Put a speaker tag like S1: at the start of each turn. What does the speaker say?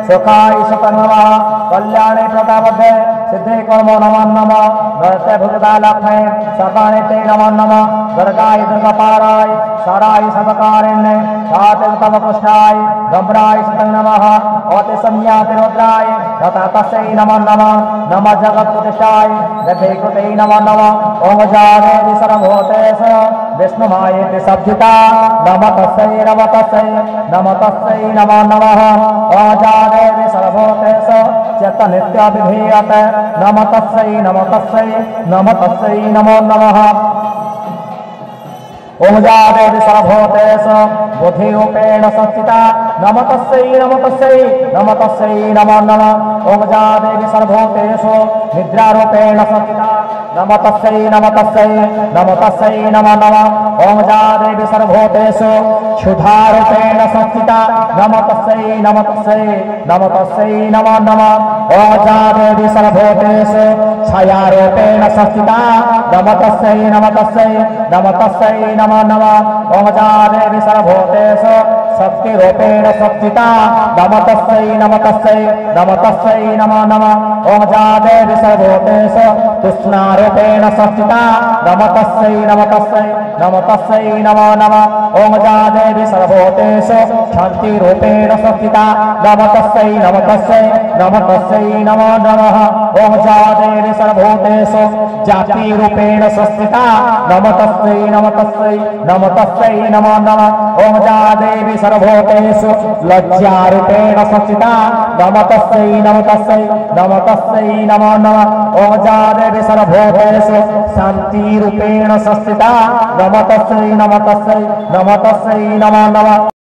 S1: सुखाय सुतं नमः कल्याणे प्रदापदे सिद्धे कर्मो नमः नमः भरते भुजदा लक्ष्मे सर्वाणि ते नमः नमः दुर्गाय दुर्गापाराय साराय सर्वकारिण्ये साते तमकुष्ठाय गम्भीराय सुतं नमः ओते संज्ञाते रुद्राय तथा तस्यै नमः नमः नमः जगत्प्रतिष्ठाय जगदेकते नमः नमः ओम जादेवी सर्वभूतेषु विष्णुमायेति सब्जिता नमः तस्यै नमः तस्यै नमो नमः ओम जादेवी सर्वभूतेषु चेतनित्यभिधीयते नमः तस्यै नमो नमः ओम जादेवी सर्वभूतेषु बुद्धिरूपेण संस्थिता नमः तस्यै नमो नमः ओम जादेवी सर्वभूतेषु निद्रारूपेण संस्थिता नमः तस्यै नमो नमः ओम जादेवी सर्वभूतेषु क्षुधारूपेण संस्थिता नमः तस्यै नमो नमः ओम जादेवी सर्वभूतेषु छायारूपेण संस्थिता नमः तस्यै नमो नमः ओम जादेवी सर्वभूतेषु शक्तिरूपेण संस्थिता नमः तस्यै नमो नमः ओम जादेवी सर्वभूतेषु तृष्णारूपेण संस्थिता नमः तस्यै नमो नमः ओम जादेवी सर्वभूतेषु शान्तिरूपेण संस्थिता नमः तस्यै नमो नमः ओम जादेवी सर्वभूतेषु जातिरूपेण संस्थिता नमः तस्यै नमो नमः ओम जादेवी सर्वभूतेषु लज्जारूपेण संस्थिता नमः तस्यै नमो नमः ओम जादेवी सर्वभूतेषु शान्तिरूपेण संस्थिता नमः तस्यै नमो नमः।